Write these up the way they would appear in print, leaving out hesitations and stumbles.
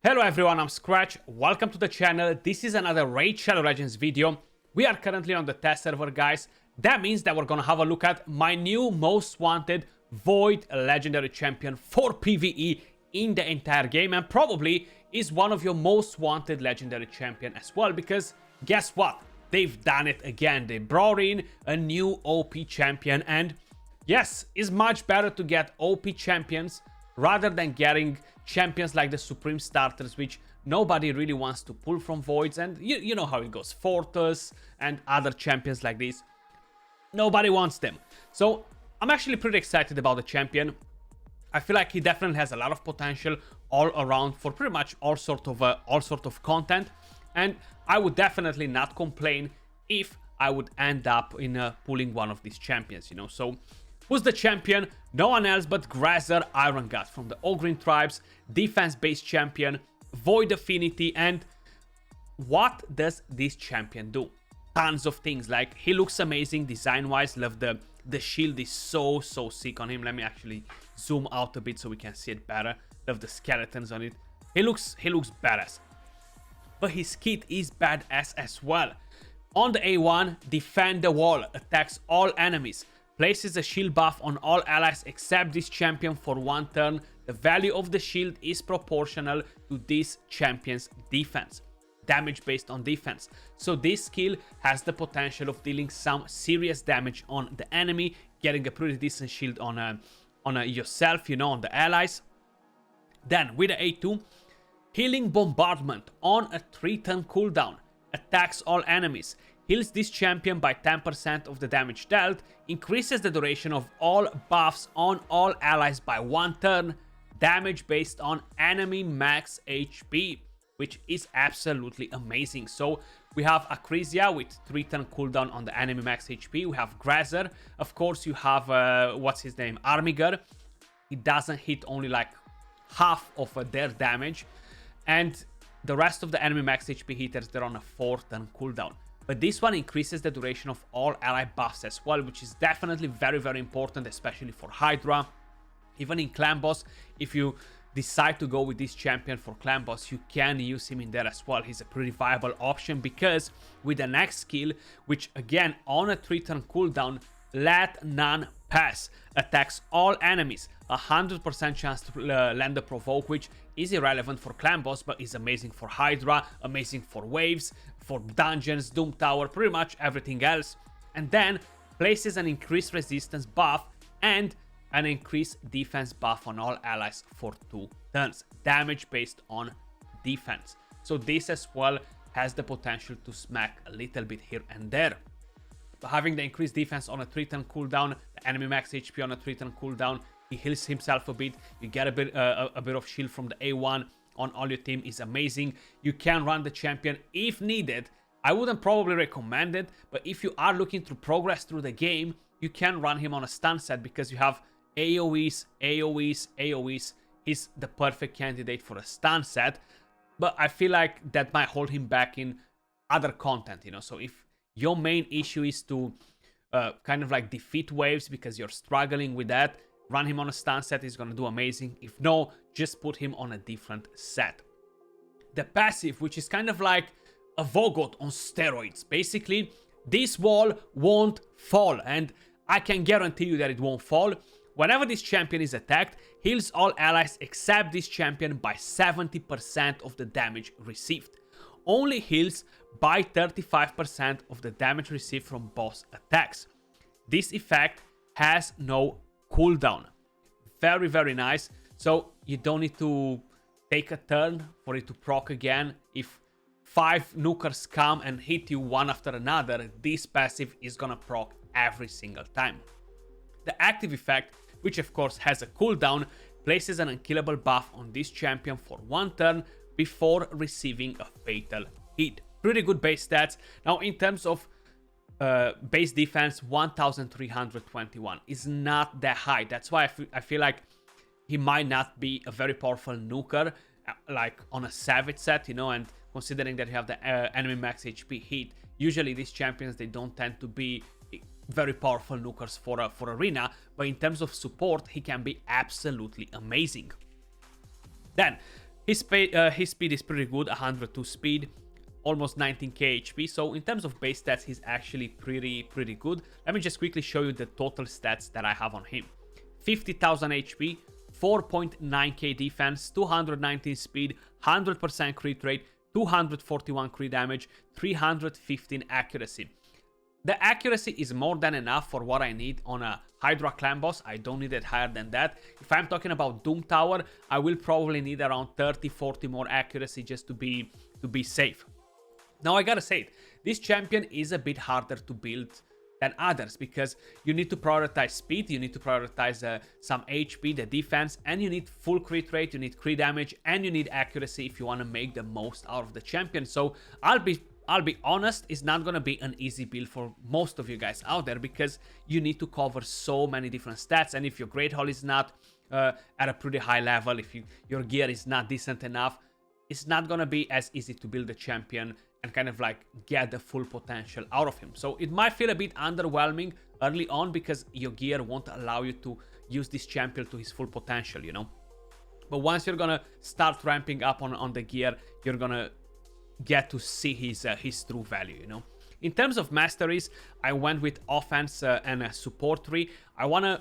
Hello everyone, I'm Skratch. Welcome to the channel. This is another Raid Shadow Legends video. We are currently on the test server, guys. That means that we're gonna have a look at my new most wanted Void Legendary Champion for PvE in the entire game, and probably is one of your most wanted Legendary Champion as well, because guess what? They've done it again. They brought in a new OP champion, and yes, it's much better to get OP champions rather than getting champions like the Supreme Starters, which nobody really wants to pull from Voids. And you know how it goes. Fortus and other champions like this, nobody wants them. So I'm actually pretty excited about the champion. I feel like he definitely has a lot of potential all around for pretty much all sort of content, and I would definitely not complain if I would end up in pulling one of these champions, you know. So who's the champion? No one else but Graazur Iron God from the Ogryn tribes, defense-based champion, Void Affinity. And what does this champion do? Tons of things. Like, he looks amazing design-wise. Love the shield is so sick on him. Let me actually zoom out a bit so we can see it better. Love the skeletons on it. He looks badass. But his kit is badass as well. On the A1, defend the wall, attacks all enemies. Places a shield buff on all allies except this champion for 1 turn. The value of the shield is proportional to this champion's defense. Damage based on defense. So this skill has the potential of dealing some serious damage on the enemy, getting a pretty decent shield on yourself, you know, on the allies. Then with the A2, healing bombardment on a 3-turn cooldown. Attacks all enemies. Heals this champion by 10% of the damage dealt, increases the duration of all buffs on all allies by 1 turn, damage based on enemy max HP, which is absolutely amazing. So we have Acrisia with 3-turn cooldown on the enemy max HP. We have Graazur. Of course, you have, what's his name? Armiger. He doesn't hit only like half of their damage. And the rest of the enemy max HP hitters, they're on a 4-turn cooldown. But this one increases the duration of all ally buffs as well, which is definitely very important, especially for Hydra. Even in clan boss, if you decide to go with this champion for clan boss, you can use him in there as well. He's a pretty viable option, because with the next skill, which again on a 3-turn cooldown, let none pass, attacks all enemies, 100% chance to land a provoke, which is irrelevant for clan boss but is amazing for Hydra, amazing for waves, for dungeons, Doom Tower, pretty much everything else. And then places an increased resistance buff and an increased defense buff on all allies for 2 turns, damage based on defense. So this as well has the potential to smack a little bit here and there. So having the increased defense on a 3-turn cooldown, the enemy max HP on a 3-turn cooldown, he heals himself a bit, you get a bit of shield from the A1 on all your team, is amazing. You can run the champion if needed. I wouldn't probably recommend it, but if you are looking to progress through the game, you can run him on a stun set, because you have AoEs. He's the perfect candidate for a stun set, but I feel like that might hold him back in other content, you know. So if your main issue is to kind of like defeat waves because you're struggling with that, run him on a stun set, he's gonna do amazing. If no, just put him on a different set. The passive, which is kind of like a Vogot on steroids. Basically, this wall won't fall, and I can guarantee you that it won't fall. Whenever this champion is attacked, heals all allies except this champion by 70% of the damage received. Only heals by 35% of the damage received from boss attacks. This effect has no cooldown. Very nice. So you don't need to take a turn for it to proc again. If 5 nukers come and hit you one after another, this passive is gonna proc every single time. The active effect, which of course has a cooldown, places an unkillable buff on this champion for 1 turn before receiving a fatal hit. Pretty good base stats. Now in terms of base defense, 1321 is not that high. That's why I feel like he might not be a very powerful nuker like on a Savage set, you know, and considering that you have the enemy max HP hit, usually these champions, they don't tend to be very powerful nukers for arena, but in terms of support, he can be absolutely amazing. Then His speed is pretty good, 102 speed, almost 19k HP. So in terms of base stats, he's actually pretty good. Let me just quickly show you the total stats that I have on him. 50,000 HP, 4.9k defense, 219 speed, 100% crit rate, 241 crit damage, 315 accuracy. The accuracy is more than enough for what I need on a Hydra clan boss. I don't need it higher than that. If I'm talking about Doom Tower, I will probably need around 30-40 more accuracy just to be safe. Now I gotta say it, this champion is a bit harder to build than others because you need to prioritize speed, you need to prioritize some HP, the defense, and you need full crit rate, you need crit damage, and you need accuracy if you want to make the most out of the champion. So I'll be honest, it's not gonna be an easy build for most of you guys out there because you need to cover so many different stats, and if your Great Hall is not at a pretty high level, if your gear is not decent enough, it's not gonna be as easy to build a champion and kind of like get the full potential out of him. So it might feel a bit underwhelming early on because your gear won't allow you to use this champion to his full potential, you know. But once you're gonna start ramping up on the gear, you're gonna get to see his true value, you know. In terms of masteries, I went with offense and a support tree. I want to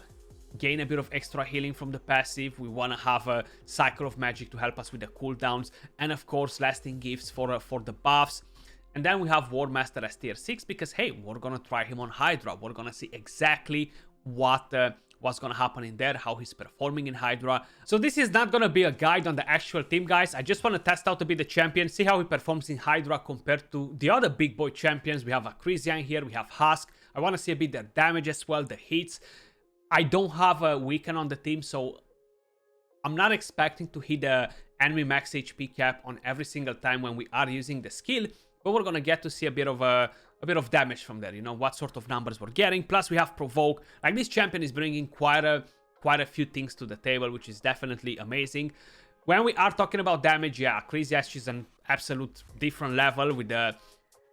gain a bit of extra healing from the passive. We want to have a cycle of magic to help us with the cooldowns, and of course lasting gifts for the buffs. And then we have War Master as tier 6 because hey, we're gonna try him on Hydra. We're gonna see exactly what's gonna happen in there, how he's performing in Hydra. So this is not gonna be a guide on the actual team, guys. I just want to test out to be the champion, see how he performs in Hydra compared to the other big boy champions. We have a Graazur here, we have Husk. I want to see a bit the damage as well, the hits. I don't have a weaken on the team, so I'm not expecting to hit the enemy max HP cap on every single time when we are using the skill, but we're gonna get to see a bit of damage from there, you know, what sort of numbers we're getting. Plus we have provoke. Like, this champion is bringing quite a few things to the table, which is definitely amazing. When we are talking about damage, yeah, Graazur is an absolute different level with the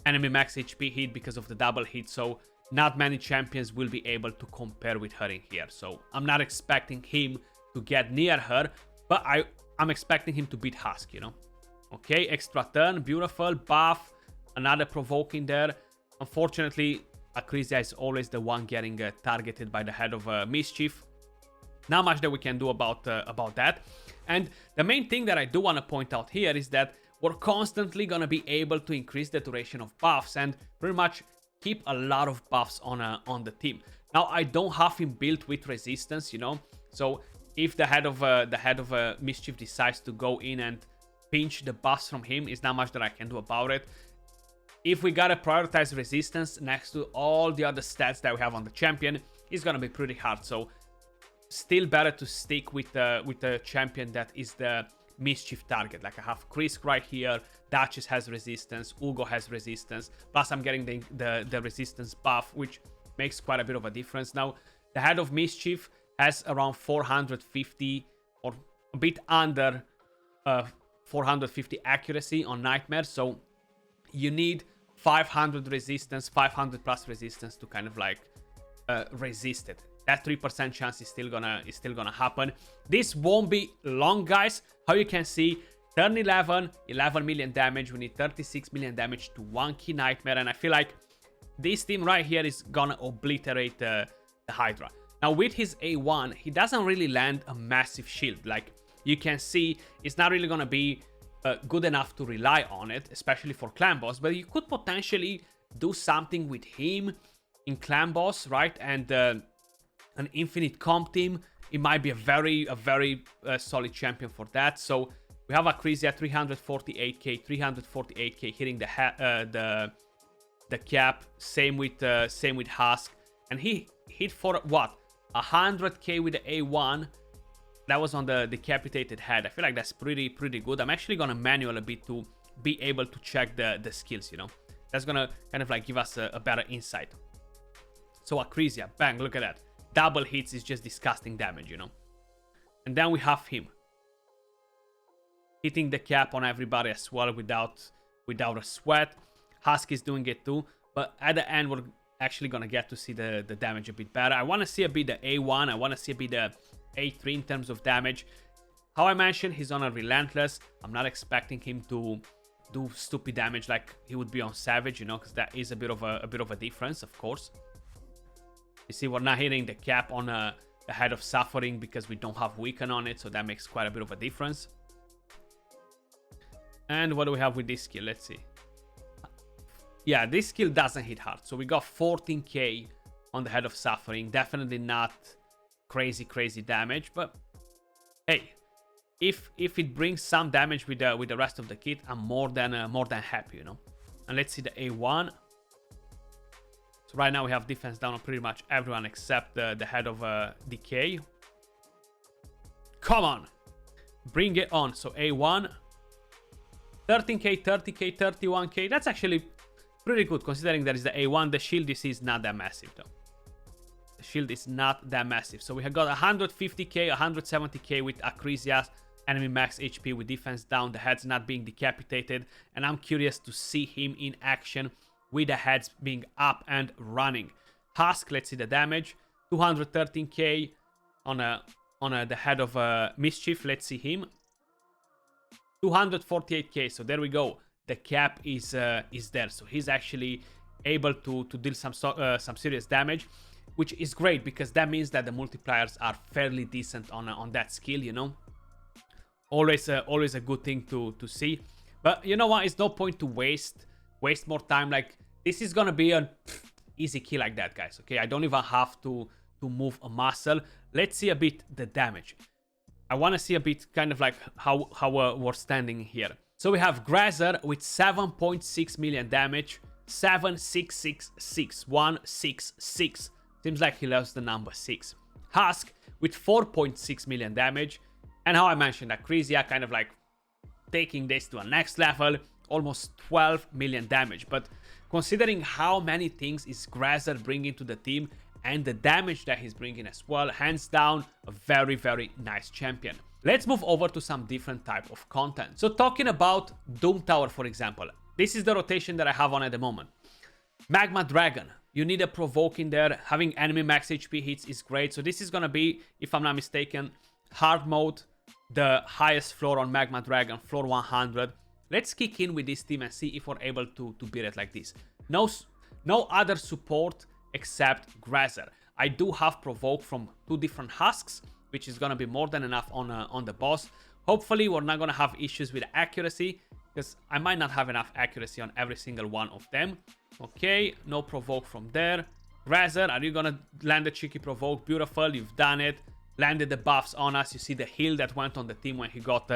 enemy max HP hit because of the double hit, so not many champions will be able to compare with her in here. So I'm not expecting him to get near her, but I'm expecting him to beat Husk, you know. Okay, extra turn, beautiful, buff, another provoking there. Unfortunately, Graazur is always the one getting targeted by the head of Mischief. Not much that we can do about that. And the main thing that I do want to point out here is that we're constantly going to be able to increase the duration of buffs and pretty much keep a lot of buffs on the team. Now, I don't have him built with resistance, you know. So if the head of Mischief decides to go in and pinch the buffs from him, is not much that I can do about it. If we gotta prioritize resistance next to all the other stats that we have on the champion, it's gonna be pretty hard. So still better to stick with the champion that is the Mischief target. Like, I have Chris right here, Duchess has resistance, Ugo has resistance, plus I'm getting the resistance buff, which makes quite a bit of a difference. Now, the head of Mischief has around 450 or a bit under 450 accuracy on Nightmare, so you need 500 resistance, 500 plus resistance to kind of like resist it. That 3% chance is still gonna happen. This won't be long, guys. How you can see, turn 11 million damage. We need 36 million damage to 1 key Nightmare, and I feel like this team right here is gonna obliterate the Hydra. Now, with his A1, he doesn't really land a massive shield. Like, you can see, it's not really gonna be good enough to rely on it, especially for clan boss, but you could potentially do something with him in clan boss, right? And an infinite comp team, it might be a very solid champion for that. So we have a Graazur 348k hitting the cap. Same with Husk, and he hit for what, 100k with the A1. That was on the decapitated head. I feel like that's pretty good. I'm actually gonna manual a bit to be able to check the skills, you know. That's gonna kind of like give us a better insight. So Graazur, bang, look at that. Double hits is just disgusting damage, you know. And then we have him hitting the cap on everybody as well without a sweat. Husk is doing it too, but at the end we're actually gonna get to see the damage a bit better. I want to see a bit the A1. I want to see a bit the A3 in terms of damage. How I mentioned, he's on a Relentless. I'm not expecting him to do stupid damage like he would be on Savage, you know, because that is a bit of a difference, of course. You see, we're not hitting the cap on the Head of Suffering because we don't have Weaken on it, so that makes quite a bit of a difference. And what do we have with this skill? Let's see. Yeah, this skill doesn't hit hard. So we got 14k on the Head of Suffering. Definitely not crazy damage, but hey, if it brings some damage with the rest of the kit, I'm more than happy, you know. And let's see the A1. So right now we have defense down on pretty much everyone except the Head of Decay. Come on, bring it on. So A1, 13k, 30k, 31k. That's actually pretty good considering there is the A1. The shield, you see, is not that massive though. The shield is not that massive. So we have got 150k, 170k with Acrisia's enemy max HP with defense down, the heads not being decapitated, and I'm curious to see him in action with the heads being up and running. Husk, let's see the damage, 213k on the Head of Mischief. Let's see him, 248k. So there we go. The cap is there, so he's actually able to deal some serious damage, which is great because that means that the multipliers are fairly decent on that skill, you know. Always a good thing to see. But you know what? It's no point to waste more time. Like, this is gonna be an easy kill like that, guys. Okay, I don't even have to move a muscle. Let's see a bit the damage. I want to see a bit kind of like how we're standing here. So we have Graazur with 7.6 million damage, 7666, 166. Seems like he loves the number 6. Husk with 4.6 million damage. And how I mentioned, Acrisia kind of like taking this to a next level, almost 12 million damage. But considering how many things is Graazur bringing to the team and the damage that he's bringing as well, hands down, a very nice champion. Let's move over to some different type of content. So talking about Doom Tower, for example, this is the rotation that I have on at the moment. Magma Dragon, you need a provoke in there. Having enemy max HP hits is great. So this is gonna be, if I'm not mistaken, hard mode, the highest floor on Magma Dragon, floor 100. Let's kick in with this team and see if we're able to beat it like this. No other support except Graazur. I do have provoke from 2 different husks, which is gonna be more than enough on the boss. Hopefully we're not gonna have issues with accuracy, because I might not have enough accuracy on every single one of them. Okay, no provoke from there. Graazur, are you gonna land a cheeky provoke? Beautiful, you've done it. Landed the buffs on us. You see the heal that went on the team when he got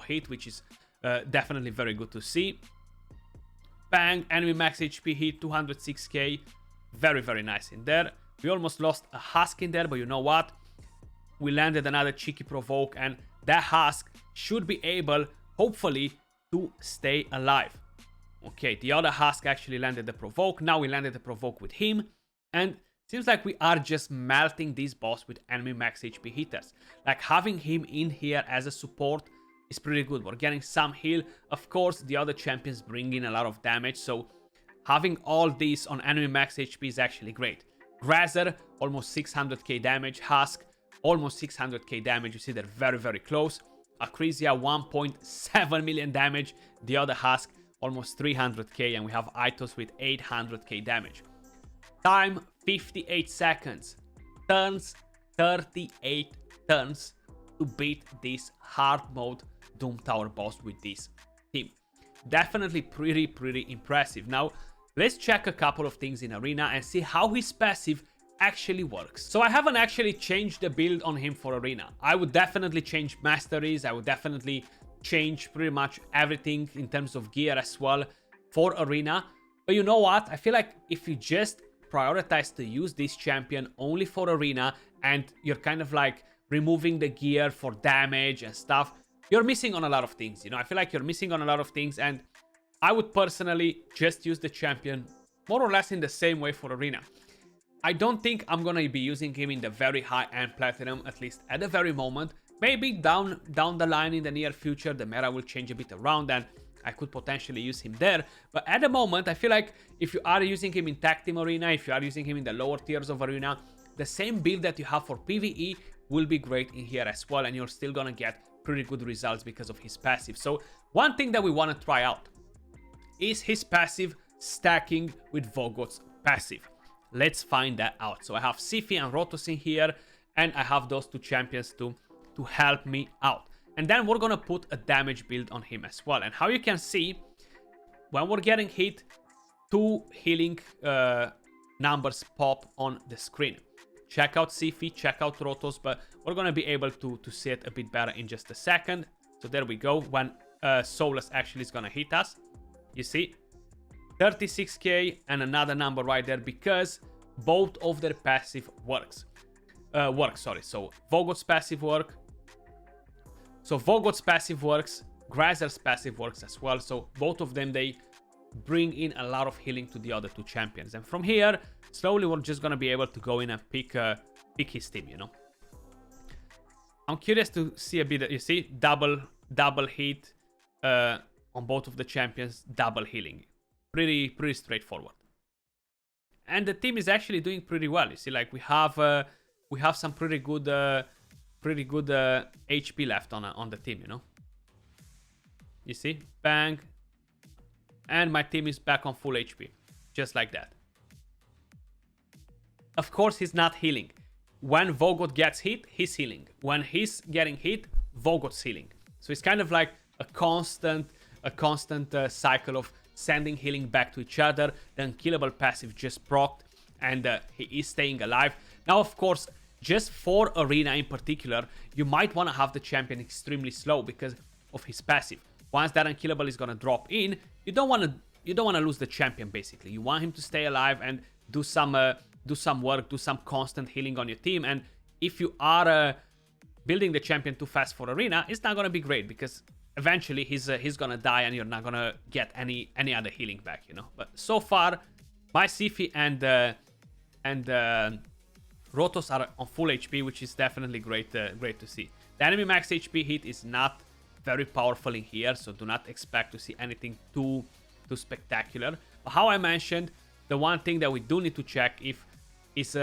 hit, which is definitely very good to see. Bang, enemy max HP hit, 206k. Very nice in there. We almost lost a husk in there, but you know what? We landed another cheeky provoke, and that husk should be able, hopefully, to stay alive. Okay, the other husk actually landed the provoke. Now we landed the provoke with him, and seems like we are just melting this boss with enemy max HP hitters. Like, having him in here as a support is pretty good. We're getting some heal. Of course, the other champions bring in a lot of damage, so having all these on enemy max HP is actually great. Graazur, almost 600k damage. Husk, almost 600k damage. You see they're very close. Acrisia, 1.7 million damage. The other Husk, almost 300k. And we have Itos with 800k damage. Time, 58 seconds. Turns, 38 turns to beat this hard mode Doom Tower boss with this team. Definitely pretty impressive. Now, let's check a couple of things in Arena and see how his passive actually works. So I haven't actually changed the build on him for Arena. I would definitely change masteries. I would definitely change pretty much everything in terms of gear as well for Arena. But you know what? I feel like if you just prioritize to use this champion only for Arena and you're kind of like removing the gear for damage and stuff, you're missing on a lot of things. You know, I feel like you're missing on a lot of things, and I would personally just use the champion more or less in the same way for Arena. I don't think I'm gonna be using him in the very high-end Platinum, at least at the very moment. Maybe down the line in the near future, the meta will change a bit around and I could potentially use him there. But at the moment, I feel like if you are using him in Tag Team Arena, if you are using him in the lower tiers of Arena, the same build that you have for PvE will be great in here as well, and you're still gonna get pretty good results because of his passive. So one thing that we want to try out is his passive stacking with Vogot's passive. Let's find that out. So I have Siphi and Rotos in here, and I have those two champions to help me out. And then we're gonna put a damage build on him as well. And how you can see, when we're getting hit, 2 healing numbers pop on the screen. Check out Siphi, check out Rotos, but we're gonna be able to see it a bit better in just a second. So there we go, when Soulless actually is gonna hit us. You see, 36k and another number right there because both of their passive works. So Vogot's passive work. So Vogot's passive works, Graazur's passive works as well. So both of them, they bring in a lot of healing to the other two champions. And from here, slowly we're just gonna be able to go in and pick his team, you know. I'm curious to see a bit. You see, double hit on both of the champions, double healing. Pretty straightforward. And the team is actually doing pretty well. You see, like we have some pretty good HP left on the team, you know. You see, bang, and my team is back on full HP, just like that. Of course, he's not healing. When Vogot gets hit, he's healing. When he's getting hit, Vogot's healing. So it's kind of like a constant cycle of sending healing back to each other. The unkillable passive just procced, and he is staying alive. Now, of course, just for Arena in particular, you might want to have the champion extremely slow because of his passive. Once that unkillable is gonna drop in, you don't want to lose the champion. Basically, you want him to stay alive and do some work, do some constant healing on your team. And if you are building the champion too fast for Arena, it's not gonna be great because eventually he's gonna die and you're not gonna get any other healing back, you know. But so far, my Siphi and Rotos are on full HP, which is definitely great to see. The enemy max HP hit is not very powerful in here, so do not expect to see anything too spectacular. But how I mentioned, the one thing that we do need to check is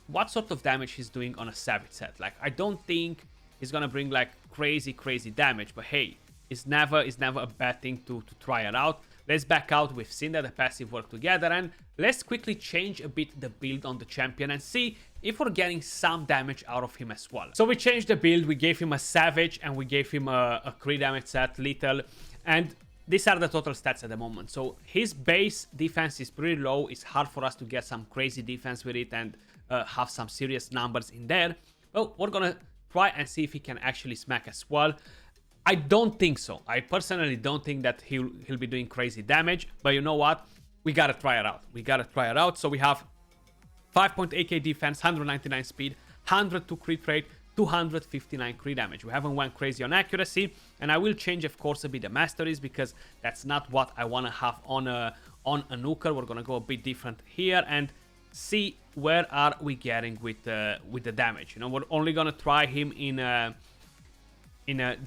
what sort of damage he's doing on a Savage set. Like, I don't think he's gonna bring like crazy damage, but hey, it's never a bad thing to try it out. Let's back out. We've seen that the passive work together, and let's quickly change a bit the build on the champion and see if we're getting some damage out of him as well. So we changed the build. We gave him a Savage and we gave him a crit damage set, lethal, and these are the total stats at the moment. So his base defense is pretty low. It's hard for us to get some crazy defense with it and have some serious numbers in there. Well, we're gonna try and see if he can actually smack as well. I don't think so. I personally don't think that he'll be doing crazy damage, but you know what? We gotta try it out. So we have 5.8k defense, 199 speed, 102 crit rate, 259 crit damage. We haven't went crazy on accuracy, and I will change, of course, a bit the masteries because that's not what I want to have on a nuker. We're gonna go a bit different here and see where are we getting with the damage. You know, we're only gonna try him in a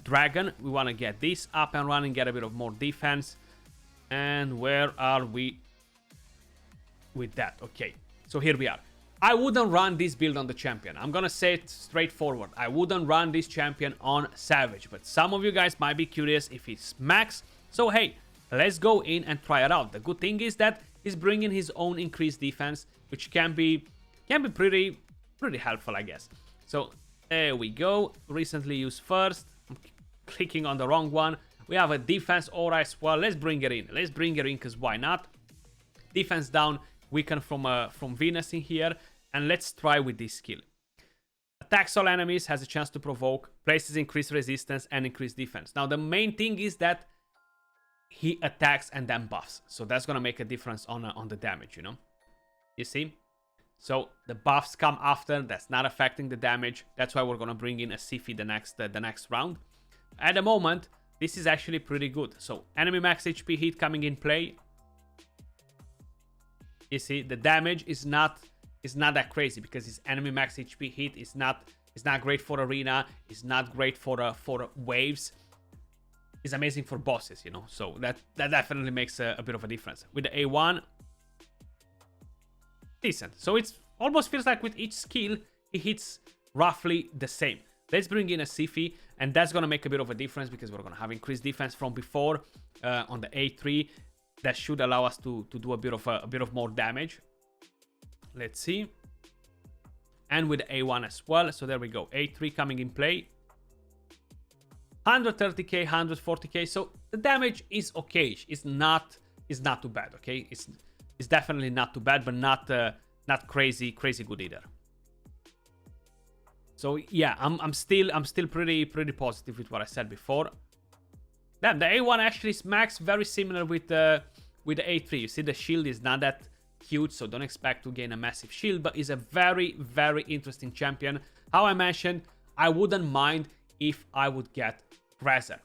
dragon. We want to get this up and running, get a bit of more defense. And where are we with that? Okay, so here we are. I wouldn't run this build on the champion. I'm gonna say it straightforward. I wouldn't run this champion on Savage, but some of you guys might be curious if it's max. So hey, let's go in and try it out. The good thing is that he's bringing his own increased defense, which can be pretty helpful, I guess. So there we go. Recently used first. I'm clicking on the wrong one. We have a defense aura as well. Let's bring it in. Let's bring it in because why not? Defense down, weaken from Venus in here. And let's try with this skill. Attacks all enemies, has a chance to provoke, places increased resistance and increased defense. Now the main thing is that he attacks and then buffs. So that's going to make a difference on the damage, you know? You see? So the buffs come after. That's not affecting the damage. That's why we're going to bring in a Siphi the next round. At the moment, this is actually pretty good. So enemy max HP hit coming in play. You see, the damage is not that crazy because his enemy max HP hit is not great for arena. It's not great for waves. It's amazing for bosses, you know. So that definitely makes a bit of a difference. With the A1, decent. So it's almost feels like with each skill he hits roughly the same. Let's bring in a Sifi, and that's going to make a bit of a difference because we're going to have increased defense from before on the A3. That should allow us to do a bit of more damage. Let's see. And with A1 as well. So there we go. A3 coming in play. 130k, 140k. So the damage is okay. It's not too bad. Okay, it's definitely not too bad, but not crazy good either. So yeah, I'm still pretty positive with what I said before. Damn, the A1 actually smacks very similar with the A3. You see the shield is not that huge, so don't expect to gain a massive shield, but is a very interesting champion. How I mentioned, I wouldn't mind if I would get Graazur.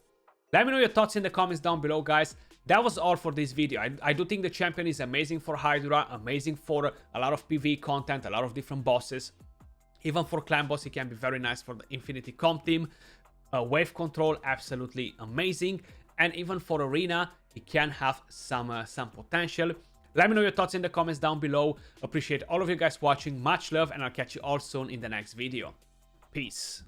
Let me know your thoughts in the comments down below, guys. That was all for this video. I do think the champion is amazing for Hydra, amazing for a lot of PvE content, a lot of different bosses. Even for clan boss, it can be very nice for the Infinity Comp team. Wave control, absolutely amazing. And even for arena, it can have some potential. Let me know your thoughts in the comments down below. Appreciate all of you guys watching. Much love, and I'll catch you all soon in the next video. Peace.